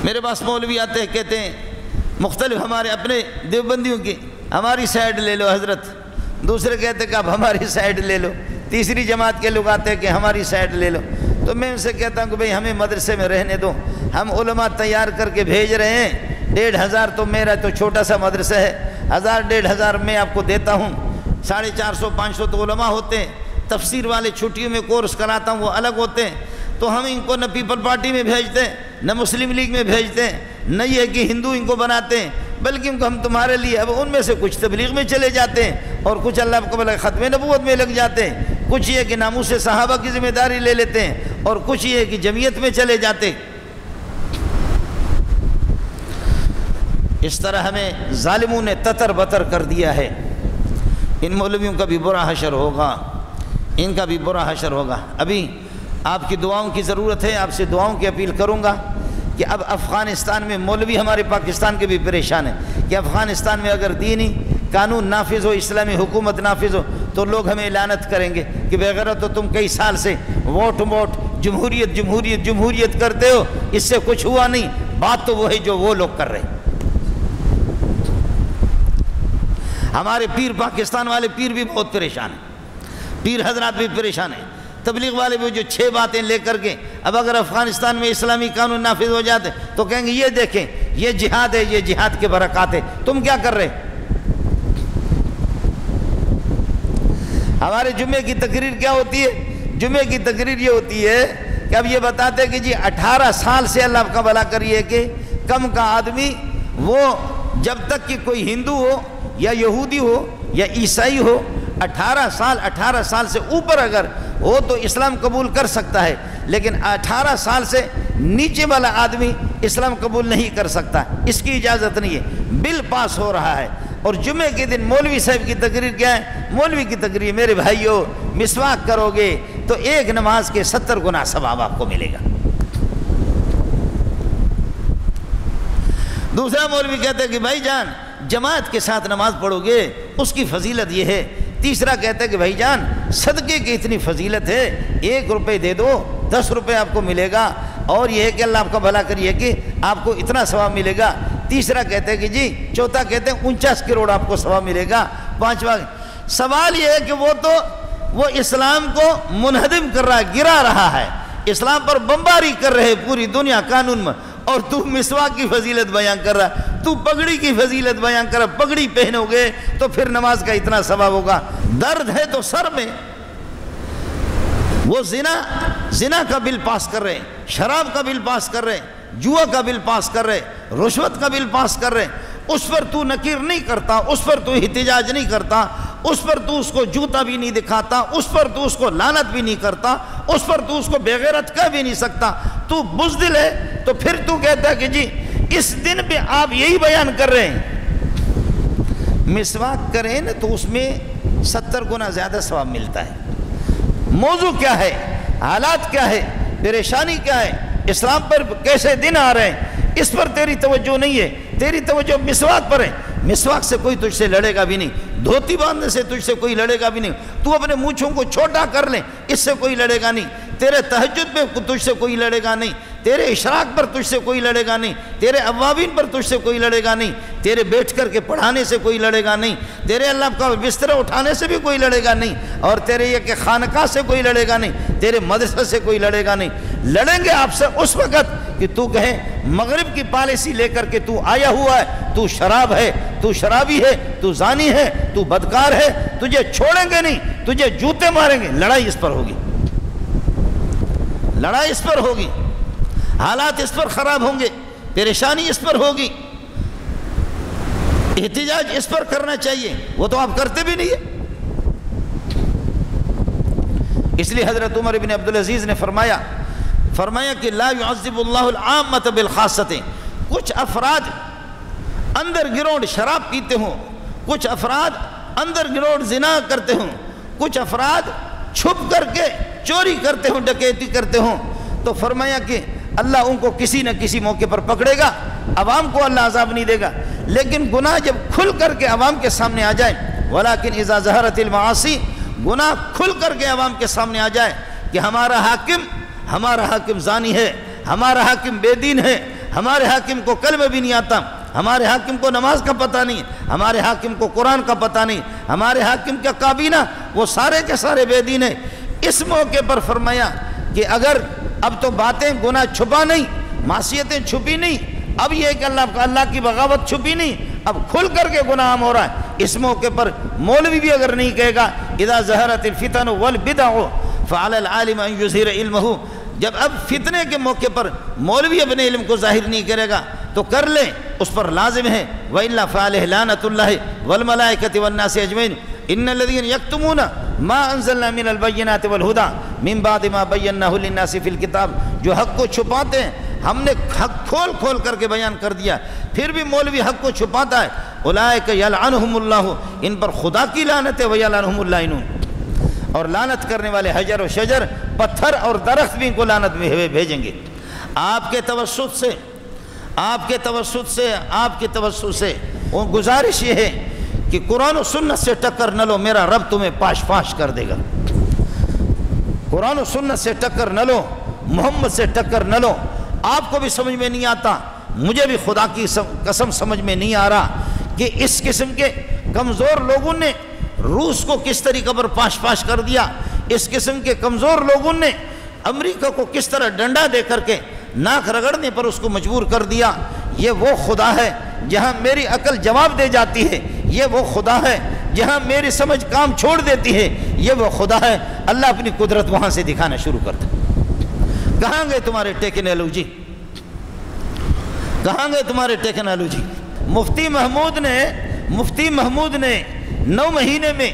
میرے پاس مولوی آتے ہیں، کہتے ہیں مختلف ہمارے اپنے دیوبندیوں کی، ہماری سائیڈ لے لو حضرت، دوسرے کہتے ہیں کہ اب ہماری سائیڈ لے لو، تیسری جماعت کے لوگ آتے ہیں کہ ہماری سائیڈ لے لو۔ تو میں ان سے کہتا ہوں کہ بھئی ہمیں مدرسے میں رہنے دو، ہم علماء تیار کر کے بھیج رہے ہیں، 1,500 تو میرا تو چھوٹا سا مدرسہ ہے، 1,000-1,500 میں آپ کو دیتا ہوں، 450-500 تو علماء ہوتے ہیں، تفسیر والے چھٹیوں میں کورس کراتا ہوں وہ الگ ہوتے ہیں، تو ہم ان کو نہ پیپل پارٹی میں بھیجتے ہیں، نہ مسلم لیگ میں بھیجتے ہیں، نہ یہ کہ ہندو ان کو بناتے ہیں، بلکہ ان کو ہم تمہارے لیے، اب ان میں سے کچھ تبلیغ میں چلے جاتے ہیں اور کچھ اللہ کو بلا ختم نبوت میں لگ جاتے ہیں، کچھ یہ کہ ناموس صحابہ کی ذمہ داری لے لیتے ہیں، اور کچھ یہ کہ جمعیت میں چلے جاتے۔ اس طرح ہمیں ظالموں نے تتر بتر کر دیا ہے۔ ان مولویوں کا بھی برا حشر ہوگا، ان کا بھی برا حشر ہوگا۔ ابھی آپ کی دعاؤں کی ضرورت ہے، آپ سے دعاؤں کی اپیل کروں گا کہ اب افغانستان میں مولوی ہمارے پاکستان کے بھی پریشان ہیں کہ افغانستان میں اگر دینی قانون نافذ ہو، اسلامی حکومت نافذ ہو تو لوگ ہمیں لعنت کریں گے کہ بغیرت تو تم کئی سال سے ووٹ جمہوریت کرتے ہو، اس سے کچھ ہوا نہیں، بات تو وہ ہے جو وہ لوگ کر رہے ہیں۔ ہمارے پیر، پاکستان والے پیر بھی بہت پریشان ہیں، پیر حضرات بھی پریشان ہیں، تبلیغ والے بھی جو 6 باتیں لے کر کے اب اگر افغانستان میں اسلامی قانون نافذ ہو جاتے تو کہیں گے یہ دیکھیں یہ جہاد ہے، یہ جہاد کے برکات ہے، تم کیا کر رہے؟ ہمارے جمعے کی تقریر کیا ہوتی ہے؟ جمعے کی تقریر یہ ہوتی ہے کہ اب یہ بتاتے ہیں کہ جی 18 سال سے اللہ کا بھلا کریے کہ کم کا آدمی وہ جب تک کہ کوئی ہندو ہو یا یہودی ہو یا عیسائی ہو 18 سال سے اوپر اگر ہو تو اسلام قبول کر سکتا ہے، لیکن 18 سال سے نیچے والا آدمی اسلام قبول نہیں کر سکتا، اس کی اجازت نہیں ہے، بل پاس ہو رہا ہے۔ اور جمعے کے دن مولوی صاحب کی تقریر کیا ہے؟ مولوی کی تقریر میرے بھائیو مسواک کرو گے تو 1 نماز کے 70 گنا ثواب آپ کو ملے گا۔ دوسرا مولوی کہتا ہے کہ بھائی جان جماعت کے ساتھ نماز پڑھو گے اس کی فضیلت یہ ہے۔ تیسرا کہتا ہے کہ بھائی جان صدقے کی اتنی فضیلت ہے، 1 روپے دے دو 10 روپے آپ کو ملے گا، اور یہ ہے کہ اللہ آپ کا بھلا کریے کہ آپ کو اتنا ثواب ملے گا۔ تیسرا کہتے ہیں کہ جی، چوتھا کہتے ہیں 49 کروڑ آپ کو ثواب ملے گا۔ پانچواں سوال یہ ہے کہ وہ اسلام کو منہدم کر رہا ہے، گرا رہا ہے، اسلام پر بمباری کر رہے پوری دنیا قانون میں، اور تو مسواک کی فضیلت بیان کر رہا ہے، تو پگڑی کی فضیلت بیان کر رہا، پگڑی پہنو گے تو پھر نماز کا اتنا ثواب ہوگا۔ درد ہے تو سر میں، وہ زنا کا بل پاس کر رہے ہیں، شراب کا بل پاس کر رہے ہیں، جوا کا بل پاس کر رہے ہیں، رشوت کا بل پاس کر رہے ہیں، اس پر تو نکیر نہیں کرتا، اس پر تو احتجاج نہیں کرتا، اس پر تو اس کو جوتا بھی نہیں دکھاتا، اس پر تو اس کو لعنت بھی نہیں کرتا، اس پر تو اس کو بے غیرت کہہ بھی نہیں سکتا، تو بزدل ہے، تو پھر تو کہتا ہے کہ جی اس دن پہ آپ یہی بیان کر رہے ہیں۔ مسواک کریں نا تو اس میں 70 گنا زیادہ ثواب ملتا ہے۔ موضوع کیا ہے، حالات کیا ہے، پریشانی کیا ہے، اسلام پر کیسے دن آ رہے ہیں، اس پر تیری توجہ نہیں ہے، تیری توجہ مسواک پر ہے۔ مسواک سے کوئی تجھ سے لڑے گا بھی نہیں، دھوتی باندھنے سے تجھ سے کوئی لڑے گا بھی نہیں، تو اپنے مونچھوں کو چھوٹا کر لیں، اس سے کوئی لڑے گا نہیں، تیرے تہجد پہ تجھ سے کوئی لڑے گا نہیں، تیرے اشراق پر تجھ سے کوئی لڑے گا نہیں، تیرے اوابین پر تجھ سے کوئی لڑے گا نہیں، تیرے بیٹھ کر کے پڑھانے سے کوئی لڑے گا نہیں، تیرے اللہ کا بستر اٹھانے سے بھی کوئی لڑے گا نہیں، اور تیرے یہ کہ خانقاہ سے کوئی لڑے گا نہیں، تیرے مدرسے سے کوئی لڑے گا نہیں۔ لڑیں گے آپ سے اس وقت کہ تو کہے مغرب کی پالیسی لے کر کے تو آیا ہوا ہے، تو شراب ہے، تو شرابی ہے، تو زانی ہے، تو بدکار ہے، تجھے چھوڑیں گے نہیں، تجھے جوتے ماریں گے۔ لڑائی اس پر ہوگی، لڑائی اس پر ہوگی، حالات اس پر خراب ہوں گے، پریشانی اس پر ہوگی، احتجاج اس پر کرنا چاہیے، وہ تو آپ کرتے بھی نہیں ہیں۔ اس لیے حضرت عمر بن عبدالعزیز نے فرمایا کہ لا يعذب اللہ العامة بالخاصۃ، کچھ افراد اندر گراؤنڈ شراب پیتے ہوں، کچھ افراد اندر گراؤنڈ زنا کرتے ہوں، کچھ افراد چھپ کر کے چوری کرتے ہوں، ڈکیتی کرتے ہوں، تو فرمایا کہ اللہ ان کو کسی نہ کسی موقع پر پکڑے گا، عوام کو اللہ عذاب نہیں دے گا، لیکن گناہ جب کھل کر کے عوام کے سامنے آ جائے، ولیکن اذا ظہرت المعاصی، گناہ کھل کر کے عوام کے سامنے آ جائے کہ ہمارا حاکم زانی ہے، ہمارا حاکم بے دین ہے، ہمارے حاکم کو کلمہ بھی نہیں آتا، ہمارے حاکم کو نماز کا پتہ نہیں، ہمارے حاکم کو قرآن کا پتہ نہیں، ہمارے حاکم کا کابینہ وہ سارے کے سارے بے دین ہیں۔ اس موقع پر فرمایا کہ اگر اب تو باتیں گناہ چھپا نہیں، معصیتیں چھپی نہیں، اب یہ کہ اللہ کی بغاوت چھپی نہیں، اب کھل کر کے گناہ عام ہو رہا ہے، اس موقع پر مولوی بھی اگر نہیں کہے گا اذا ظہرت الفتن والبدع فعلی العالم ان یظہر علمہ، جب اب فتنے کے موقع پر مولوی اپنے علم کو ظاہر نہیں کرے گا تو کر لیں، اس پر لازم ہے، وَإِلَّا فَعَلَيْهِ لَعْنَةُ اللَّهِ وَالْمَلَائِكَةِ وَالنَّاسِ أَجْمَعِينَ إِنَّ الَّذِينَ يَكْتُمُونَ مَا أَنزَلْنَا مِنَ الْبَيِّنَاتِ وَالْهُدَى مِن بَعْدِ مَا بَيَّنَّاهُ لِلنَّاسِ فِي الْكِتَابِ، جو حق کو چھپاتے ہیں ہم نے حق کھول کر کے بیان کر دیا، پھر بھی مولوی حق کو چھپاتا ہے، اولئک یلعنہم اللہ، ان پر خدا کی لعنت ہے، ویلعنہم اللائنون، اور لعنت کرنے والے حجر و شجر، پتھر اور درخت بھی ان کو لعنت میں بھیجیں گے۔ آپ کے توسط سے وہ گزارش یہ ہے کہ قرآن و سنت سے ٹکر نہ لو، میرا رب تمہیں پاش کر دے گا۔ قرآن و سنت سے ٹکر نہ لو، محمد سے ٹکر نہ لو، آپ کو بھی سمجھ میں نہیں آتا، مجھے بھی خدا کی قسم سمجھ میں نہیں آ رہا کہ اس قسم کے کمزور لوگوں نے روس کو کس طریقے پر پاش کر دیا، اس قسم کے کمزور لوگوں نے امریکہ کو کس طرح ڈنڈا دے کر کے ناک رگڑنے پر اس کو مجبور کر دیا۔ یہ وہ خدا ہے جہاں میری عقل جواب دے جاتی ہے، یہ وہ خدا ہے جہاں میری سمجھ کام چھوڑ دیتی ہے، یہ وہ خدا ہے، اللہ اپنی قدرت وہاں سے دکھانا شروع کرتا۔ کہاں گئے تمہارے ٹیکنالوجی، کہاں گئے تمہارے ٹیکنالوجی؟ مفتی محمود نے 9 مہینے میں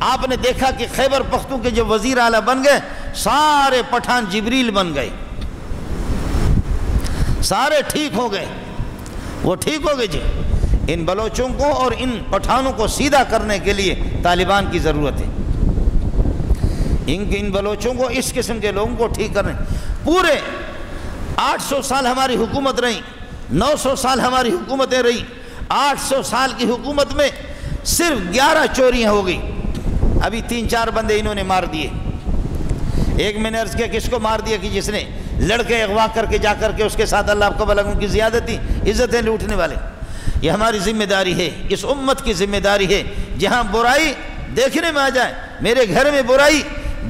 آپ نے دیکھا کہ خیبر پختون کے جو وزیر اعلیٰ بن گئے سارے پٹھان جبریل بن گئے، سارے ٹھیک ہو گئے، وہ ٹھیک ہو گئے جی۔ ان بلوچوں کو اور ان پٹھانوں کو سیدھا کرنے کے لیے طالبان کی ضرورت ہے، ان بلوچوں کو، اس قسم کے لوگوں کو ٹھیک کرنے۔ پورے 800 سال ہماری حکومت رہی، 900 سال ہماری حکومتیں رہی، 800 سال کی حکومت میں صرف 11 چوریاں ہو گئی، ابھی 3-4 بندے انہوں نے مار دیے، ایک میں نے عرض کیا کس کو مار دیا کہ جس نے لڑکے اغوا کر کے جا کر کے اس کے ساتھ اللہ آپ کو بلغوں کی زیادتی عزتیں لوٹنے والے. یہ ہماری ذمہ داری ہے، اس امت کی ذمہ داری ہے. جہاں برائی دیکھنے میں آ جائے، میرے گھر میں برائی،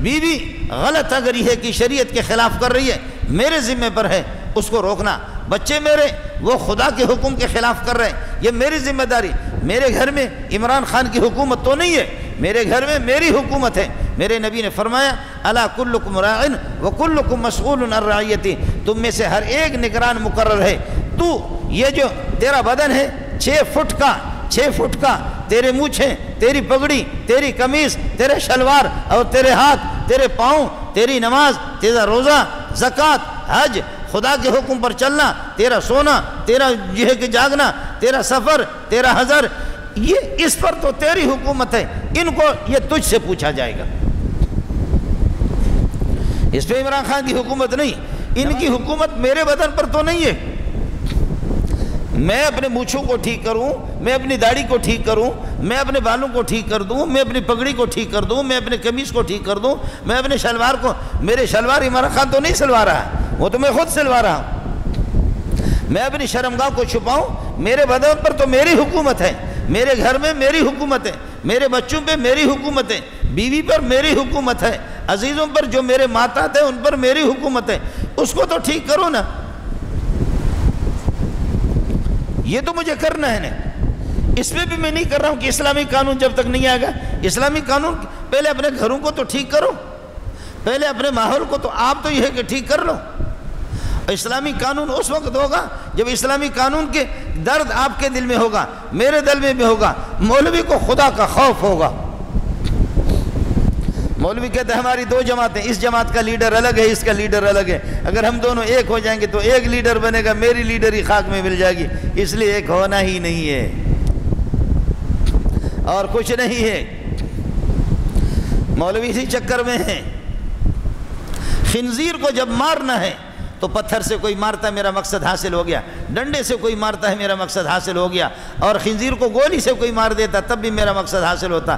بیوی غلط اگر یہ ہے کہ شریعت کے خلاف کر رہی ہے، میرے ذمہ پر ہے اس کو روکنا. بچے میرے وہ خدا کے حکم کے خلاف کر رہے ہیں، یہ میری ذمہ داری. میرے گھر میں عمران خان کی حکومت تو نہیں ہے، میرے گھر میں میری حکومت ہے. میرے نبی نے فرمایا الا کلکم راع وکلکم مسئول عن رعیتہ، تم میں سے ہر ایک نگران مقرر ہے. تو یہ جو تیرا بدن ہے 6 فٹ کا تیرے مونچھیں، تیری پگڑی، تیری قمیص، تیرے شلوار اور تیرے ہاتھ، تیرے پاؤں، تیری نماز، تیرا روزہ، زکوٰۃ، حج، خدا کے حکم پر چلنا، تیرا سونا، تیرا یہ کہ جاگنا، تیرا سفر، تیرا حضر، یہ اس پر تو تیری حکومت ہے. ان کو یہ تجھ سے پوچھا جائے گا. اس پہ عمران خان کی حکومت نہیں، ان کی حکومت میرے بدن پر تو نہیں ہے. میں اپنے مونچھوں کو ٹھیک کروں، میں اپنی داڑھی کو ٹھیک کروں، میں اپنے بالوں کو ٹھیک کر دوں، میں اپنی پگڑی کو ٹھیک کر دوں، میں اپنے قمیص کو ٹھیک کر دوں، میں اپنے شلوار کو، میرے شلوار عمران خان تو نہیں سلوا رہا، وہ تو میں خود سلوا رہا ہوں. میں اپنی شرمگاہ کو چھپاؤں، میرے بدن پر تو میری حکومت ہے، میرے گھر میں میری حکومت ہے، میرے بچوں پہ میری حکومت ہے، بیوی پر میری حکومت ہے، عزیزوں پر جو میرے ماتحت ہیں ان پر میری حکومت ہے. اس کو تو ٹھیک کرو نا. یہ تو مجھے کرنا ہے نا. اس میں بھی میں نہیں کر رہا ہوں کہ اسلامی قانون جب تک نہیں آئے گا. اسلامی قانون پہلے اپنے گھروں کو تو ٹھیک کرو، پہلے اپنے ماحول کو تو آپ تو یہ ہے کہ ٹھیک کر لو. اسلامی قانون اس وقت ہوگا جب اسلامی قانون کے درد آپ کے دل میں ہوگا، میرے دل میں بھی ہوگا. مولوی کو خدا کا خوف ہوگا. مولوی کہتے ہیں ہماری 2 جماعتیں، اس جماعت کا لیڈر الگ ہے، اس کا لیڈر الگ ہے. اگر ہم دونوں ایک ہو جائیں گے تو ایک لیڈر بنے گا، میری لیڈر ہی خاک میں مل جائے گی. اس لیے ایک ہونا ہی نہیں ہے اور کچھ نہیں ہے. مولوی اسی چکر میں ہیں. خنزیر کو جب مارنا ہے تو پتھر سے کوئی مارتا ہے میرا مقصد حاصل ہو گیا، ڈنڈے سے کوئی مارتا ہے میرا مقصد حاصل ہو گیا، اور خنزیر کو گولی سے کوئی مار دیتا تب بھی میرا مقصد حاصل ہوتا،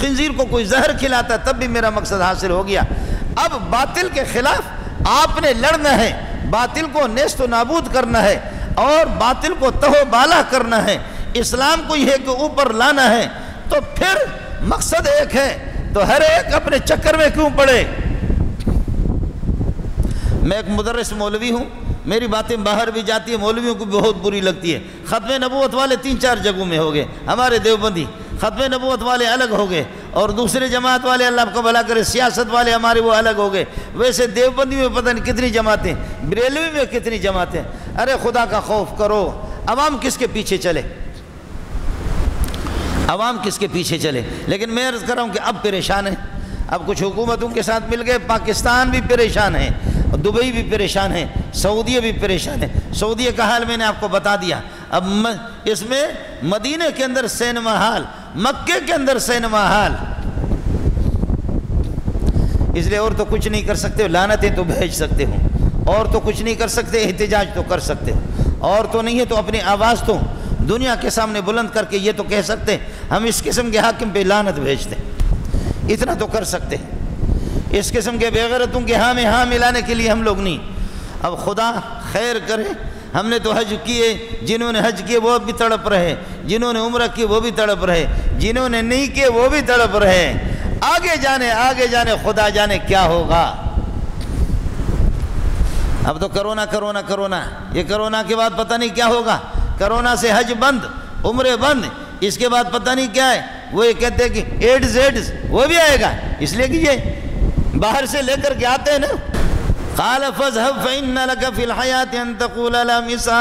خنزیر کو کوئی زہر کھلاتا تب بھی میرا مقصد حاصل ہو گیا. اب باطل کے خلاف آپ نے لڑنا ہے، باطل کو نیست و نابود کرنا ہے اور باطل کو تہو بالا کرنا ہے، اسلام کو یہ کہ اوپر لانا ہے. تو پھر مقصد ایک ہے تو ہر ایک اپنے چکر میں کیوں پڑے. میں ایک مدرس مولوی ہوں، میری باتیں باہر بھی جاتی ہیں، مولویوں کو بہت بری لگتی ہے. ختم نبوت والے 3-4 جگہوں میں ہو گئے، ہمارے دیوبندی ختم نبوت والے الگ ہو گئے، اور دوسرے جماعت والے اللہ کو بھلا کرے سیاست والے ہمارے وہ الگ ہو گئے. ویسے دیوبندی میں پتہ نہیں کتنی جماعتیں، بریلوی میں کتنی جماعتیں. ارے خدا کا خوف کرو. عوام کس کے پیچھے چلے؟ عوام کس کے پیچھے چلے؟ لیکن میں عرض کر رہا ہوں کہ اب پریشان ہیں. اب کچھ حکومتوں کے ساتھ مل گئے، پاکستان بھی پریشان ہے، دبئی بھی پریشان ہے، سعودیہ بھی پریشان ہے. سعودیہ کا حال میں نے آپ کو بتا دیا. اب اس میں مدینہ کے اندر سینما ہال، مکے کے اندر سینما ہال. اس لیے اور تو کچھ نہیں کر سکتے ہو، لعنتیں تو بھیج سکتے ہو، اور تو کچھ نہیں کر سکتے، احتجاج تو کر سکتے ہو، اور تو نہیں ہے تو اپنی آواز تو دنیا کے سامنے بلند کر کے یہ تو کہہ سکتے ہم اس قسم کے حاکم پہ لعنت بھیجتے. اتنا تو کر سکتے ہیں. اس قسم کے بے غیرتوں کے ہاں میں ہاں ملانے کے لیے ہم لوگ نہیں. اب خدا خیر کرے. ہم نے تو حج کیے، جنہوں نے حج کیے وہ بھی تڑپ رہے، جنہوں نے عمرہ کی وہ بھی تڑپ رہے، جنہوں نے نہیں کیے وہ بھی تڑپ رہے. آگے جانے خدا جانے کیا ہوگا. اب تو کرونا، یہ کرونا کے بعد پتہ نہیں کیا ہوگا. کرونا سے حج بند، عمرے بند، اس کے بعد پتہ نہیں کیا ہے. وہ یہ کہتے ہیں کہ ایڈز وہ بھی آئے گا، اس لیے کہ یہ باہر سے لے کر کے آتے ہیں نا. قال فاذهب فإن لك في الحياة أن تقول لا مساس.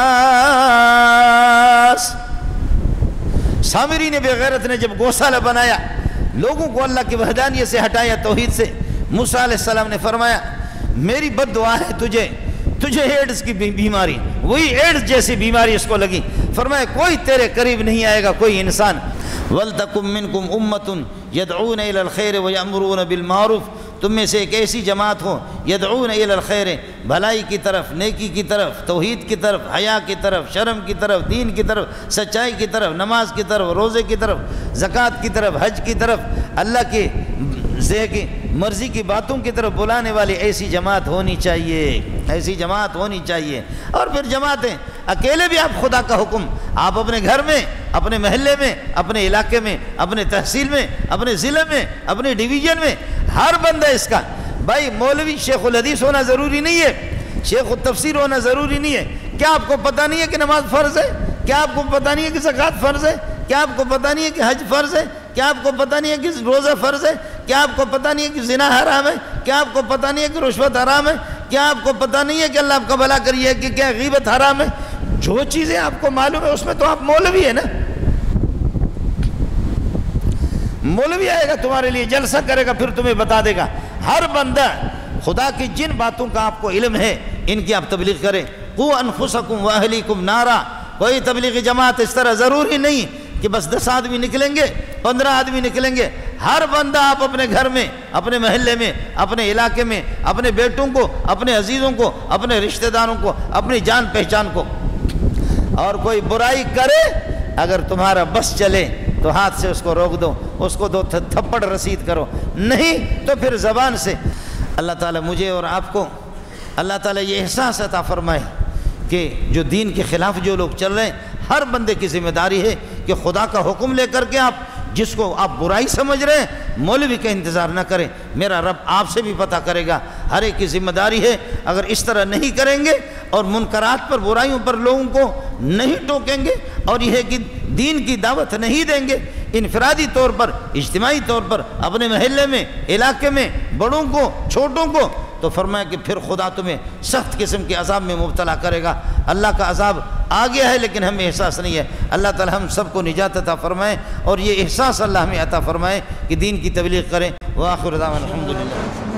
سامری نے بے غیرت نے جب گوسالہ بنایا، لوگوں کو اللہ کی وحدانیت سے ہٹایا، توحید سے، موسیٰ علیہ السلام نے فرمایا میری بد دعا ہے تجھے ایڈز کی بیماری، وہی ایڈز جیسی بیماری اس کو لگی. فرمایا کوئی تیرے قریب نہیں آئے گا، کوئی انسان. وَلْتَكُمْ مِنْكُمْ أُمَّةٌ يَدْعُونَ إِلَى الْخَيْرِ وَيَأْمُرُونَ بِالْمَعْرُوفِ. تم میں سے ایک ایسی جماعت ہو يَدْعُونَ إِلَى الْخَيْرِ، بھلائی کی طرف، نیکی کی طرف، توحید کی طرف، حیا کی طرف، شرم کی طرف، دین کی طرف، سچائی کی طرف، نماز کی طرف، روزے کی طرف، زکوٰۃ کی طرف، حج کی طرف، اللہ کی مرضی کی باتوں کی طرف بلانے والی ایسی جماعت ہونی چاہیے، ایسی جماعت ہونی چاہیے۔ اور پھر جماعتیں اکیلے بھی آپ خدا کا حکم آپ اپنے گھر میں، اپنے محلے میں، اپنے علاقے میں، اپنے تحصیل میں، اپنے ضلع میں، اپنے ڈویژن میں، ہر بندہ اس کا، بھائی مولوی شیخ الحدیث ہونا ضروری نہیں ہے، شیخ التفسیر ہونا ضروری نہیں ہے۔ کیا آپ کو پتہ نہیں ہے کہ نماز فرض ہے؟ کیا آپ کو پتہ نہیں ہے کہ زکوٰۃ فرض ہے؟ کیا آپ کو پتہ نہیں ہے کہ حج فرض ہے؟ کیا آپ کو پتہ نہیں ہے کہ روزہ فرض ہے؟ کیا آپ کو پتہ نہیں ہے کہ زنا حرام ہے؟ کیا آپ کو پتہ نہیں ہے کہ رشوت حرام ہے؟ کیا آپ کو پتہ نہیں ہے کہ اللہ آپ کا بھلا کریے کہ کیا غیبت حرام ہے؟ جو چیزیں آپ کو معلوم ہے اس میں تو آپ مولوی ہیں نا۔ مولوی آئے گا تمہارے لیے جلسہ کرے گا، پھر تمہیں بتا دے گا۔ ہر بندہ خدا کی جن باتوں کا آپ کو علم ہے ان کی آپ تبلیغ کریں۔ قوا انفسکم واہلیکم نارا۔ کوئی تبلیغی جماعت اس طرح ضروری نہیں کہ بس 10 آدمی نکلیں گے، 15 آدمی نکلیں گے۔ ہر بندہ آپ اپنے گھر میں، اپنے محلے میں، اپنے علاقے میں، اپنے بیٹوں کو، اپنے عزیزوں کو، اپنے رشتہ داروں کو، اپنی جان پہچان کو، اور کوئی برائی کرے اگر تمہارا بس چلے تو ہاتھ سے اس کو روک دو، اس کو 2 تھپڑ رسید کرو، نہیں تو پھر زبان سے۔ اللہ تعالیٰ مجھے اور آپ کو اللہ تعالیٰ یہ احساس عطا فرمائے کہ جو دین کے خلاف جو لوگ چل رہے ہیں، ہر بندے کی ذمہ داری ہے کہ خدا کا حکم لے کر کے آپ جس کو آپ برائی سمجھ رہے ہیں مولوی کا انتظار نہ کریں، میرا رب آپ سے بھی پتہ کرے گا۔ ہر ایک کی ذمہ داری ہے، اگر اس طرح نہیں کریں گے اور منکرات پر، برائیوں پر لوگوں کو نہیں ٹوکیں گے اور یہ ہے کہ دین کی دعوت نہیں دیں گے، انفرادی طور پر، اجتماعی طور پر، اپنے محلے میں، علاقے میں، بڑوں کو، چھوٹوں کو، تو فرمایا کہ پھر خدا تمہیں سخت قسم کے عذاب میں مبتلا کرے گا۔ اللہ کا عذاب آ گیا ہے لیکن ہمیں احساس نہیں ہے۔ اللہ تعالی ہم سب کو نجات عطا فرمائے اور یہ احساس اللہ ہمیں عطا فرمائے کہ دین کی تبلیغ کریں۔ وآخر دعوانا الحمدللہ۔